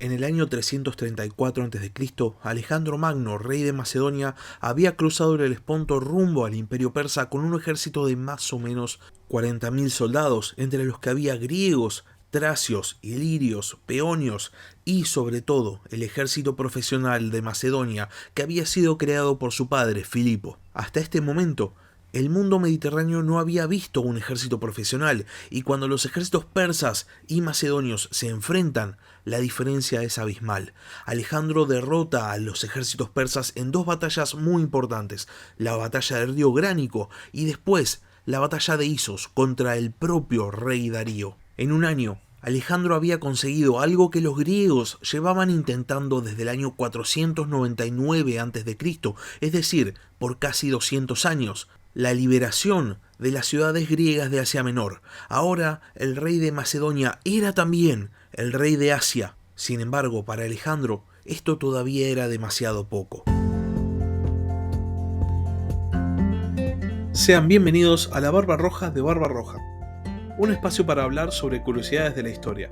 En el año 334 a.C., Alejandro Magno, rey de Macedonia, había cruzado el Helesponto rumbo al Imperio Persa con un ejército de más o menos 40.000 soldados, entre los que había griegos, tracios, ilirios, peonios y, sobre todo, el ejército profesional de Macedonia que había sido creado por su padre, Filipo. Hasta este momento, el mundo mediterráneo no había visto un ejército profesional, y cuando los ejércitos persas y macedonios se enfrentan, la diferencia es abismal. Alejandro derrota a los ejércitos persas en dos batallas muy importantes, la batalla del río Gránico y después la batalla de Isos contra el propio rey Darío. En un año, Alejandro había conseguido algo que los griegos llevaban intentando desde el año 499 a.C., es decir, por casi 200 años. La liberación de las ciudades griegas de Asia Menor. Ahora el rey de Macedonia era también el rey de Asia. Sin embargo, para Alejandro, esto todavía era demasiado poco. Sean bienvenidos a La Barba Roja de Barba Roja, un espacio para hablar sobre curiosidades de la historia.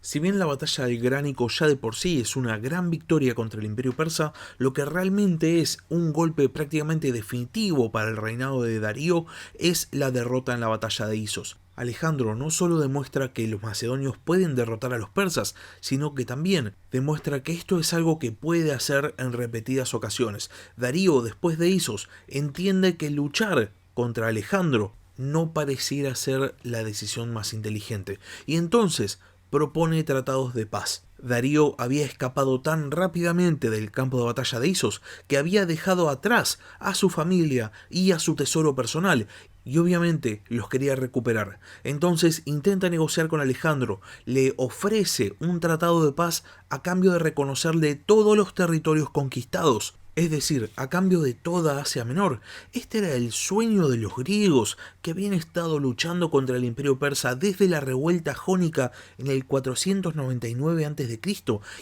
Si bien la batalla del Gránico ya de por sí es una gran victoria contra el Imperio Persa, lo que realmente es un golpe prácticamente definitivo para el reinado de Darío es la derrota en la batalla de Isos. Alejandro no solo demuestra que los macedonios pueden derrotar a los persas, sino que también demuestra que esto es algo que puede hacer en repetidas ocasiones. Darío, después de Isos, entiende que luchar contra Alejandro no pareciera ser la decisión más inteligente, y entonces propone tratados de paz. Darío había escapado tan rápidamente del campo de batalla de Isos que había dejado atrás a su familia y a su tesoro personal, y obviamente los quería recuperar. Entonces intenta negociar con Alejandro, le ofrece un tratado de paz a cambio de reconocerle todos los territorios conquistados, es decir, a cambio de toda Asia Menor. Este era el sueño de los griegos, que habían estado luchando contra el Imperio Persa desde la revuelta jónica en el 499 a.C.,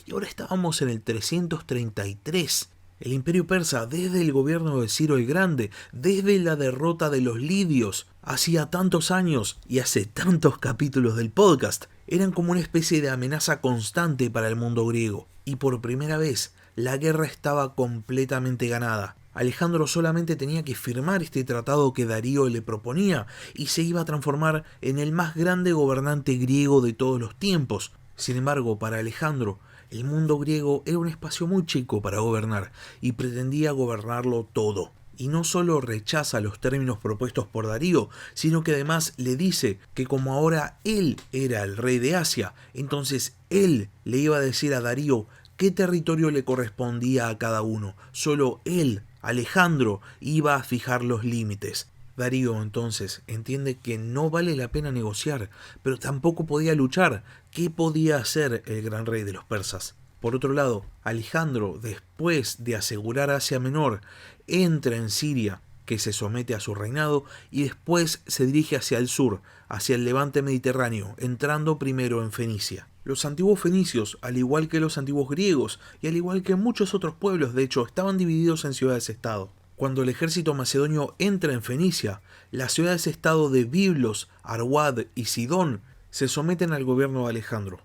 y ahora estábamos en el 333. El Imperio Persa, desde el gobierno de Ciro el Grande, desde la derrota de los lidios, hacía tantos años y hace tantos capítulos del podcast, eran como una especie de amenaza constante para el mundo griego, y por primera vez la guerra estaba completamente ganada. Alejandro solamente tenía que firmar este tratado que Darío le proponía y se iba a transformar en el más grande gobernante griego de todos los tiempos. Sin embargo, para Alejandro, el mundo griego era un espacio muy chico para gobernar y pretendía gobernarlo todo. Y no solo rechaza los términos propuestos por Darío, sino que además le dice que como ahora él era el rey de Asia, entonces él le iba a decir a Darío qué territorio le correspondía a cada uno. Solo él, Alejandro, iba a fijar los límites. Darío entonces entiende que no vale la pena negociar, pero tampoco podía luchar. ¿Qué podía hacer el gran rey de los persas? Por otro lado, Alejandro, después de asegurar Asia Menor, entra en Siria, que se somete a su reinado, y después se dirige hacia el sur, hacia el levante mediterráneo, entrando primero en Fenicia. Los antiguos fenicios, al igual que los antiguos griegos, y al igual que muchos otros pueblos, de hecho, estaban divididos en ciudades-estado. Cuando el ejército macedonio entra en Fenicia, las ciudades-estado de Biblos, Arwad y Sidón se someten al gobierno de Alejandro.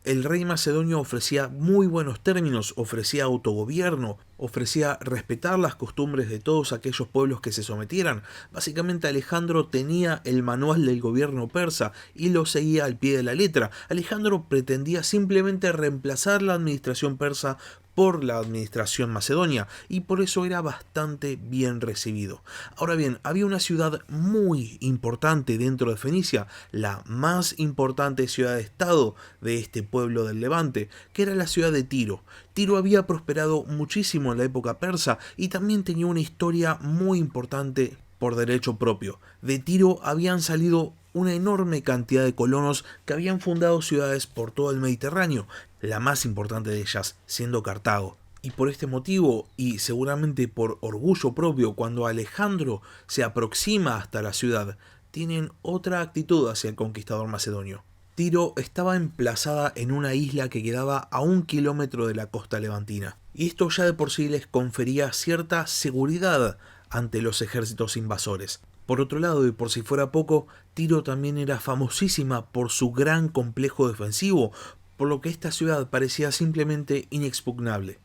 El rey macedonio ofrecía muy buenos términos, ofrecía autogobierno, ofrecía respetar las costumbres de todos aquellos pueblos que se sometieran. Básicamente Alejandro tenía el manual del gobierno persa y lo seguía al pie de la letra. Alejandro pretendía simplemente reemplazar la administración persa por la administración macedonia, y por eso era bastante bien recibido. Ahora bien, había una ciudad muy importante dentro de Fenicia, la más importante ciudad-estado de este pueblo del Levante, que era la ciudad de Tiro. Tiro había prosperado muchísimo en la época persa y también tenía una historia muy importante por derecho propio. De Tiro habían salido una enorme cantidad de colonos que habían fundado ciudades por todo el Mediterráneo, la más importante de ellas siendo Cartago. Y por este motivo, y seguramente por orgullo propio, cuando Alejandro se aproxima hasta la ciudad, tienen otra actitud hacia el conquistador macedonio. Tiro estaba emplazada en una isla que quedaba a 1 kilómetro de la costa levantina, y esto ya de por sí les confería cierta seguridad ante los ejércitos invasores. Por otro lado, y por si fuera poco, Tiro también era famosísima por su gran complejo defensivo, por lo que esta ciudad parecía simplemente inexpugnable.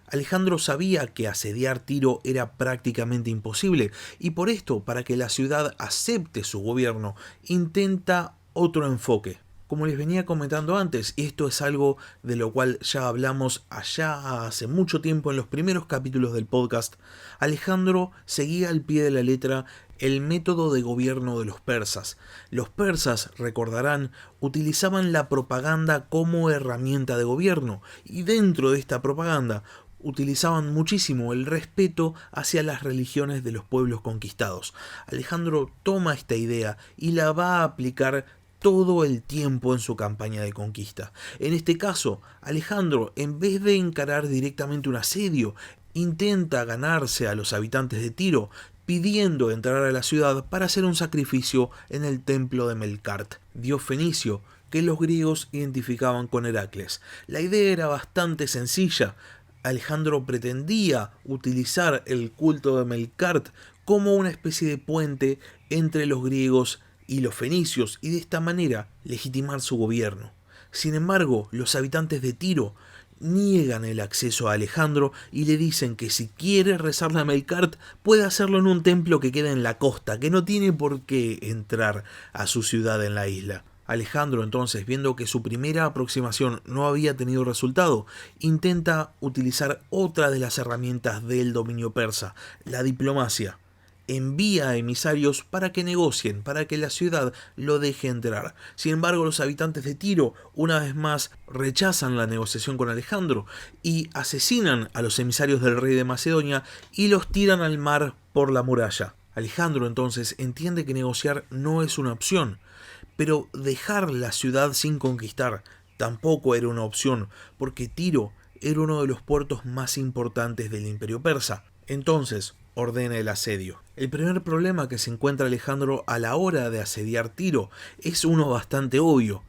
Alejandro sabía que asediar Tiro era prácticamente imposible, y por esto, para que la ciudad acepte su gobierno, intenta otro enfoque. Como les venía comentando antes, y esto es algo de lo cual ya hablamos allá hace mucho tiempo en los primeros capítulos del podcast, Alejandro seguía al pie de la letra el método de gobierno de los persas. Los persas, recordarán, utilizaban la propaganda como herramienta de gobierno, y dentro de esta propaganda utilizaban muchísimo el respeto hacia las religiones de los pueblos conquistados. Alejandro toma esta idea y la va a aplicar todo el tiempo en su campaña de conquista. En este caso, Alejandro, en vez de encarar directamente un asedio, intenta ganarse a los habitantes de Tiro, pidiendo entrar a la ciudad para hacer un sacrificio en el templo de Melkart, dios fenicio que los griegos identificaban con Heracles. La idea era bastante sencilla. Alejandro pretendía utilizar el culto de Melkart como una especie de puente entre los griegos y los fenicios, y de esta manera legitimar su gobierno. Sin embargo, los habitantes de Tiro niegan el acceso a Alejandro y le dicen que si quiere rezarle a Melkart puede hacerlo en un templo que queda en la costa, que no tiene por qué entrar a su ciudad en la isla. Alejandro, entonces, viendo que su primera aproximación no había tenido resultado, intenta utilizar otra de las herramientas del dominio persa, la diplomacia. Envía a emisarios para que negocien, para que la ciudad lo deje entrar. Sin embargo, los habitantes de Tiro, una vez más, rechazan la negociación con Alejandro y asesinan a los emisarios del rey de Macedonia y los tiran al mar por la muralla. Alejandro, entonces, entiende que negociar no es una opción, pero dejar la ciudad sin conquistar tampoco era una opción, porque Tiro era uno de los puertos más importantes del imperio persa. Entonces, ordena el asedio. El primer problema que se encuentra Alejandro a la hora de asediar Tiro es uno bastante obvio.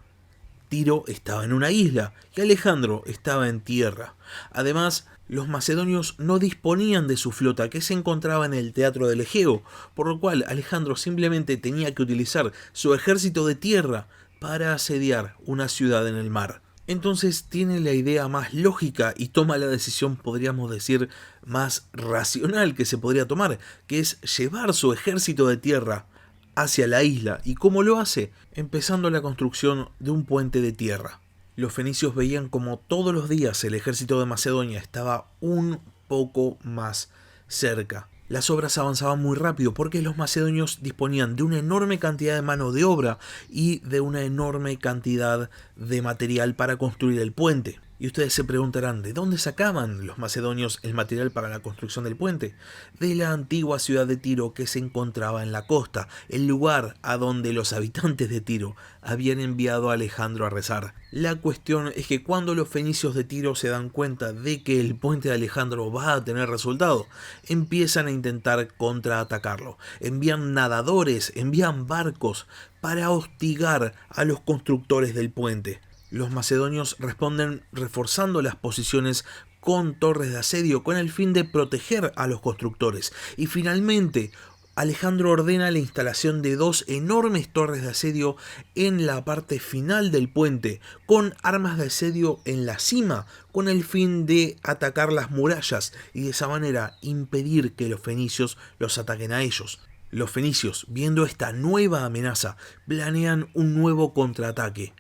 Tiro estaba en una isla y Alejandro estaba en tierra. Además, los macedonios no disponían de su flota, que se encontraba en el teatro del Egeo, por lo cual Alejandro simplemente tenía que utilizar su ejército de tierra para asediar una ciudad en el mar. Entonces tiene la idea más lógica y toma la decisión, podríamos decir, más racional que se podría tomar, que es llevar su ejército de tierra hacia la isla. ¿Y cómo lo hace? Empezando la construcción de un puente de tierra. Los fenicios veían como todos los días el ejército de Macedonia estaba un poco más cerca. Las obras avanzaban muy rápido porque los macedonios disponían de una enorme cantidad de mano de obra y de una enorme cantidad de material para construir el puente. Y ustedes se preguntarán, ¿de dónde sacaban los macedonios el material para la construcción del puente? De la antigua ciudad de Tiro, que se encontraba en la costa, el lugar a donde los habitantes de Tiro habían enviado a Alejandro a rezar. La cuestión es que cuando los fenicios de Tiro se dan cuenta de que el puente de Alejandro va a tener resultado, empiezan a intentar contraatacarlo. Envían nadadores, envían barcos para hostigar a los constructores del puente. Los macedonios responden reforzando las posiciones con torres de asedio con el fin de proteger a los constructores. Y finalmente, Alejandro ordena la instalación de dos enormes torres de asedio en la parte final del puente, con armas de asedio en la cima, con el fin de atacar las murallas y de esa manera impedir que los fenicios los ataquen a ellos. Los fenicios, viendo esta nueva amenaza, planean un nuevo contraataque.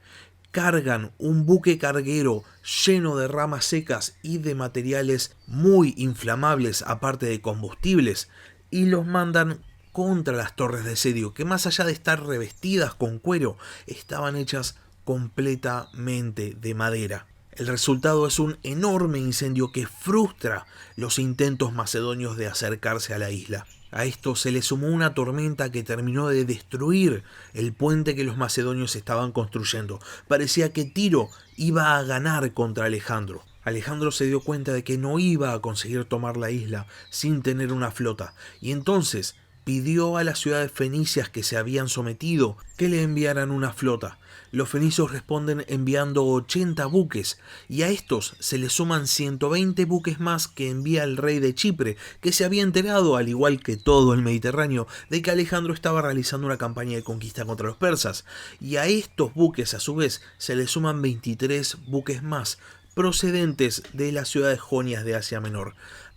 Cargan un buque carguero lleno de ramas secas y de materiales muy inflamables, aparte de combustibles, y los mandan contra las torres de asedio, que más allá de estar revestidas con cuero, estaban hechas completamente de madera. El resultado es un enorme incendio que frustra los intentos macedonios de acercarse a la isla. A esto se le sumó una tormenta que terminó de destruir el puente que los macedonios estaban construyendo. Parecía que Tiro iba a ganar contra Alejandro. Alejandro se dio cuenta de que no iba a conseguir tomar la isla sin tener una flota, y entonces pidió a las ciudades fenicias que se habían sometido que le enviaran una flota. Los fenicios responden enviando 80 buques, y a estos se le suman 120 buques más que envía el rey de Chipre, que se había enterado, al igual que todo el Mediterráneo, de que Alejandro estaba realizando una campaña de conquista contra los persas, y a estos buques a su vez se le suman 23 buques más, procedentes de las ciudades jonias de Asia Menor.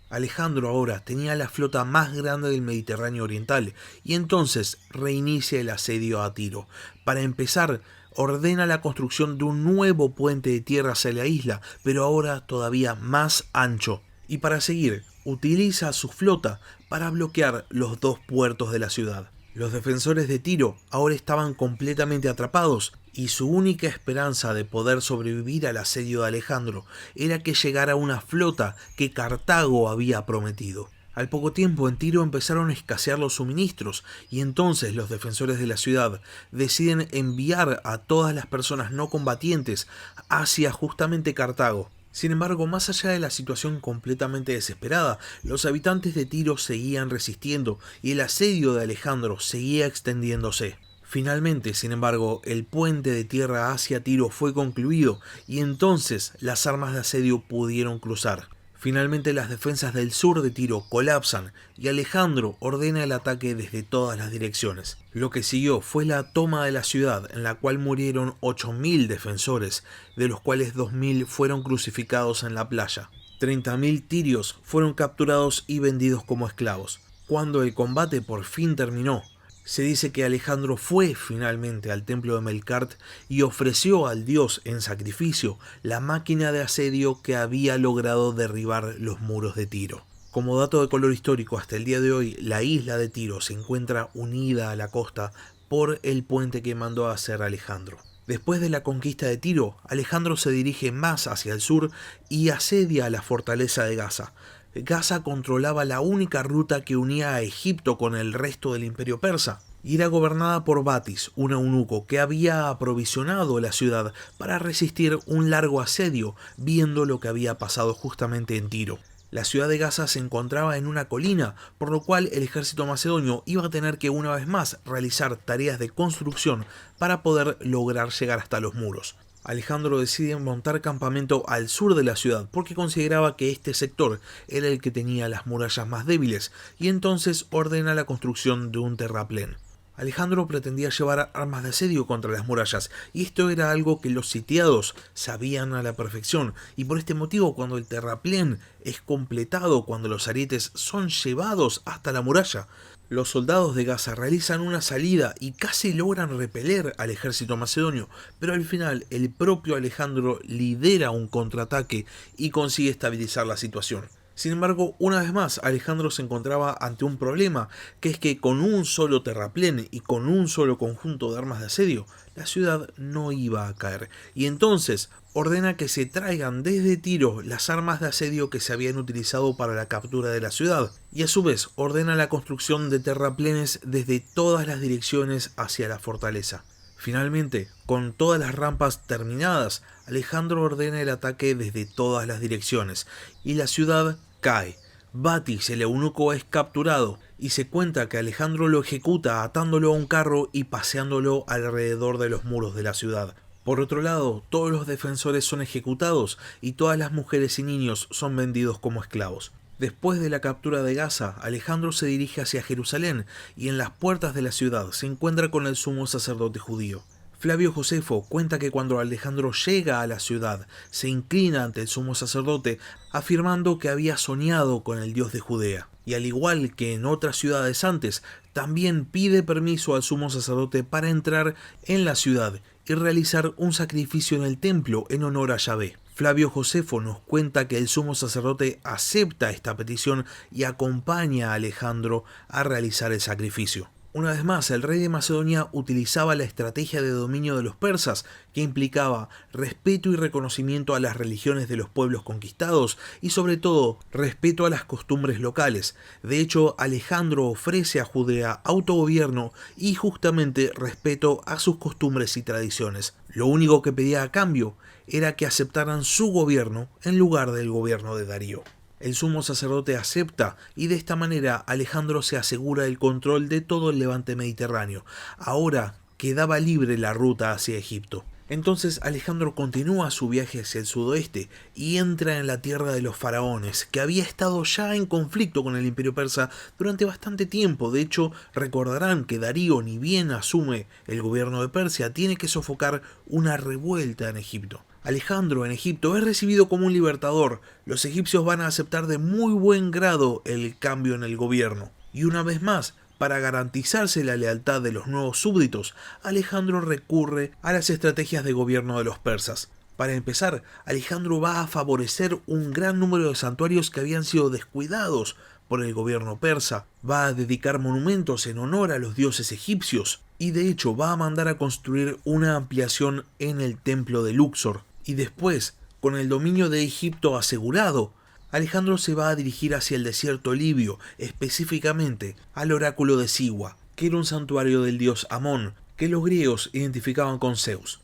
Alejandro ahora tenía la flota más grande del Mediterráneo Oriental, y entonces reinicia el asedio a Tiro. Para empezar, ordena la construcción de un nuevo puente de tierra hacia la isla, pero ahora todavía más ancho. Y para seguir, utiliza su flota para bloquear los dos puertos de la ciudad. Los defensores de Tiro ahora estaban completamente atrapados, y su única esperanza de poder sobrevivir al asedio de Alejandro era que llegara una flota que Cartago había prometido. Al poco tiempo en Tiro empezaron a escasear los suministros, y entonces los defensores de la ciudad deciden enviar a todas las personas no combatientes hacia justamente Cartago. Sin embargo, más allá de la situación completamente desesperada, los habitantes de Tiro seguían resistiendo y el asedio de Alejandro seguía extendiéndose. Finalmente, sin embargo, el puente de tierra hacia Tiro fue concluido y entonces las armas de asedio pudieron cruzar. Finalmente las defensas del sur de Tiro colapsan y Alejandro ordena el ataque desde todas las direcciones. Lo que siguió fue la toma de la ciudad, en la cual murieron 8.000 defensores, de los cuales 2.000 fueron crucificados en la playa. 30.000 tirios fueron capturados y vendidos como esclavos. Cuando el combate por fin terminó, se dice que Alejandro fue finalmente al templo de Melkart y ofreció al dios en sacrificio la máquina de asedio que había logrado derribar los muros de Tiro. Como dato de color histórico, hasta el día de hoy, la isla de Tiro se encuentra unida a la costa por el puente que mandó a hacer Alejandro. Después de la conquista de Tiro, Alejandro se dirige más hacia el sur y asedia a la fortaleza de Gaza. Gaza controlaba la única ruta que unía a Egipto con el resto del imperio persa, y era gobernada por Batis, un eunuco que había aprovisionado la ciudad para resistir un largo asedio, viendo lo que había pasado justamente en Tiro. La ciudad de Gaza se encontraba en una colina, por lo cual el ejército macedonio iba a tener que una vez más realizar tareas de construcción para poder lograr llegar hasta los muros. Alejandro decide montar campamento al sur de la ciudad porque consideraba que este sector era el que tenía las murallas más débiles, y entonces ordena la construcción de un terraplén. Alejandro pretendía llevar armas de asedio contra las murallas, y esto era algo que los sitiados sabían a la perfección, y por este motivo cuando el terraplén es completado, cuando los arietes son llevados hasta la muralla, los soldados de Gaza realizan una salida y casi logran repeler al ejército macedonio, pero al final el propio Alejandro lidera un contraataque y consigue estabilizar la situación. Sin embargo, una vez más, Alejandro se encontraba ante un problema, que es que con un solo terraplén y con un solo conjunto de armas de asedio, la ciudad no iba a caer, y entonces ordena que se traigan desde Tiro las armas de asedio que se habían utilizado para la captura de la ciudad, y a su vez ordena la construcción de terraplenes desde todas las direcciones hacia la fortaleza. Finalmente, con todas las rampas terminadas, Alejandro ordena el ataque desde todas las direcciones, y la ciudad cae. Batis, el eunuco, es capturado, y se cuenta que Alejandro lo ejecuta atándolo a un carro y paseándolo alrededor de los muros de la ciudad. Por otro lado, todos los defensores son ejecutados y todas las mujeres y niños son vendidos como esclavos. Después de la captura de Gaza, Alejandro se dirige hacia Jerusalén y en las puertas de la ciudad se encuentra con el sumo sacerdote judío. Flavio Josefo cuenta que cuando Alejandro llega a la ciudad, se inclina ante el sumo sacerdote, afirmando que había soñado con el Dios de Judea. Y al igual que en otras ciudades antes, también pide permiso al sumo sacerdote para entrar en la ciudad y realizar un sacrificio en el templo en honor a Yahvé. Flavio Josefo nos cuenta que el sumo sacerdote acepta esta petición y acompaña a Alejandro a realizar el sacrificio. Una vez más, el rey de Macedonia utilizaba la estrategia de dominio de los persas, que implicaba respeto y reconocimiento a las religiones de los pueblos conquistados y sobre todo respeto a las costumbres locales. De hecho, Alejandro ofrece a Judea autogobierno y justamente respeto a sus costumbres y tradiciones. Lo único que pedía a cambio era que aceptaran su gobierno en lugar del gobierno de Darío. El sumo sacerdote acepta y de esta manera Alejandro se asegura el control de todo el levante mediterráneo. Ahora quedaba libre la ruta hacia Egipto. Entonces Alejandro continúa su viaje hacia el sudoeste y entra en la tierra de los faraones, que había estado ya en conflicto con el imperio persa durante bastante tiempo. De hecho, recordarán que Darío, ni bien asume el gobierno de Persia, tiene que sofocar una revuelta en Egipto. Alejandro en Egipto es recibido como un libertador. Los egipcios van a aceptar de muy buen grado el cambio en el gobierno. Y una vez más, para garantizarse la lealtad de los nuevos súbditos, Alejandro recurre a las estrategias de gobierno de los persas. Para empezar, Alejandro va a favorecer un gran número de santuarios que habían sido descuidados por el gobierno persa, va a dedicar monumentos en honor a los dioses egipcios y de hecho va a mandar a construir una ampliación en el templo de Luxor. Y después, con el dominio de Egipto asegurado, Alejandro se va a dirigir hacia el desierto libio, específicamente al oráculo de Siwa, que era un santuario del dios Amón, que los griegos identificaban con Zeus.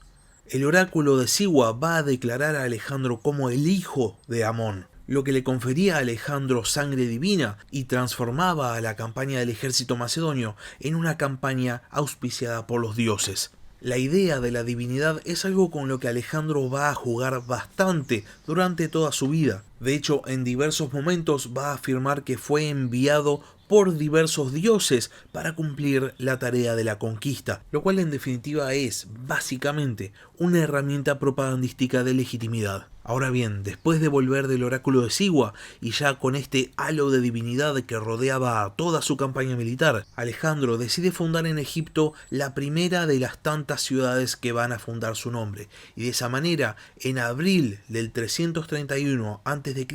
El oráculo de Siwa va a declarar a Alejandro como el hijo de Amón, lo que le confería a Alejandro sangre divina y transformaba a la campaña del ejército macedonio en una campaña auspiciada por los dioses. La idea de la divinidad es algo con lo que Alejandro va a jugar bastante durante toda su vida. De hecho, en diversos momentos va a afirmar que fue enviado por diversos dioses para cumplir la tarea de la conquista, lo cual en definitiva es, básicamente, una herramienta propagandística de legitimidad. Ahora bien, después de volver del oráculo de Siwa y ya con este halo de divinidad que rodeaba a toda su campaña militar, Alejandro decide fundar en Egipto la primera de las tantas ciudades que van a fundar su nombre, y de esa manera, en abril del 331 a.C.,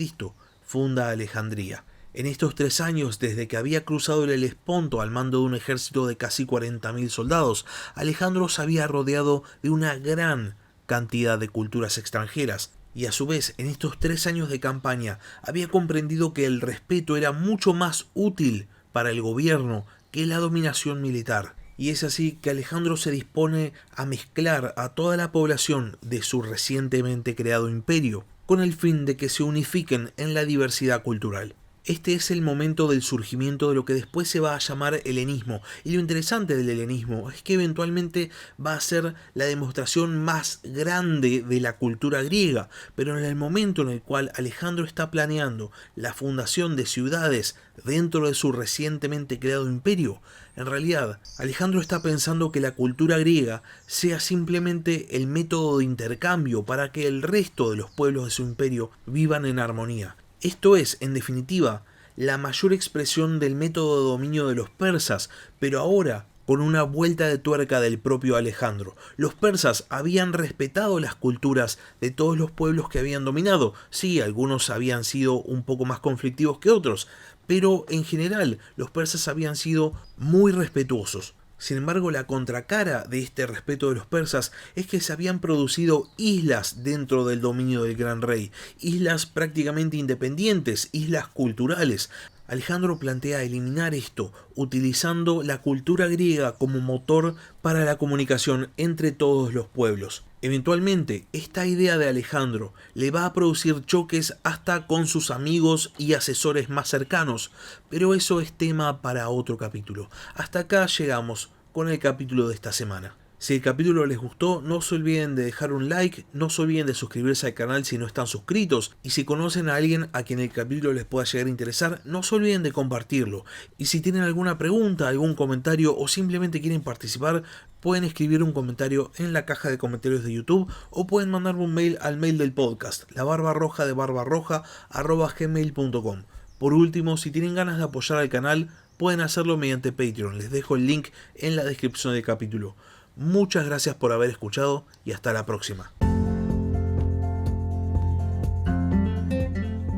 funda Alejandría. En estos 3 años, desde que había cruzado el Helesponto al mando de un ejército de casi 40.000 soldados, Alejandro se había rodeado de una gran cantidad de culturas extranjeras, y a su vez, en estos 3 años de campaña, había comprendido que el respeto era mucho más útil para el gobierno que la dominación militar. Y es así que Alejandro se dispone a mezclar a toda la población de su recientemente creado imperio, con el fin de que se unifiquen en la diversidad cultural. Este es el momento del surgimiento de lo que después se va a llamar helenismo, y lo interesante del helenismo es que eventualmente va a ser la demostración más grande de la cultura griega, pero en el momento en el cual Alejandro está planeando la fundación de ciudades dentro de su recientemente creado imperio, en realidad Alejandro está pensando que la cultura griega sea simplemente el método de intercambio para que el resto de los pueblos de su imperio vivan en armonía. Esto es, en definitiva, la mayor expresión del método de dominio de los persas, pero ahora con una vuelta de tuerca del propio Alejandro. Los persas habían respetado las culturas de todos los pueblos que habían dominado. Sí, algunos habían sido un poco más conflictivos que otros, pero en general los persas habían sido muy respetuosos. Sin embargo, la contracara de este respeto de los persas es que se habían producido islas dentro del dominio del gran rey, islas prácticamente independientes, islas culturales. Alejandro plantea eliminar esto, utilizando la cultura griega como motor para la comunicación entre todos los pueblos. Eventualmente, esta idea de Alejandro le va a producir choques hasta con sus amigos y asesores más cercanos, pero eso es tema para otro capítulo. Hasta acá llegamos con el capítulo de esta semana. Si el capítulo les gustó, no se olviden de dejar un like, no se olviden de suscribirse al canal si no están suscritos, y si conocen a alguien a quien el capítulo les pueda llegar a interesar, no se olviden de compartirlo. Y si tienen alguna pregunta, algún comentario o simplemente quieren participar, pueden escribir un comentario en la caja de comentarios de YouTube o pueden mandarme un mail al mail del podcast, labarbarroja@gmail.com. Por último, si tienen ganas de apoyar al canal, pueden hacerlo mediante Patreon. Les dejo el link en la descripción del capítulo. Muchas gracias por haber escuchado y hasta la próxima.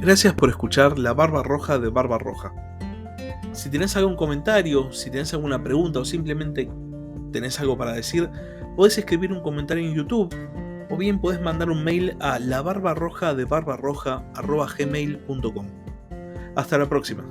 Gracias por escuchar La Barba Roja de Barba Roja. Si tenés algún comentario, si tenés alguna pregunta o simplemente tenés algo para decir, podés escribir un comentario en YouTube o bien podés mandar un mail a labarbarroja@gmail.com. Hasta la próxima.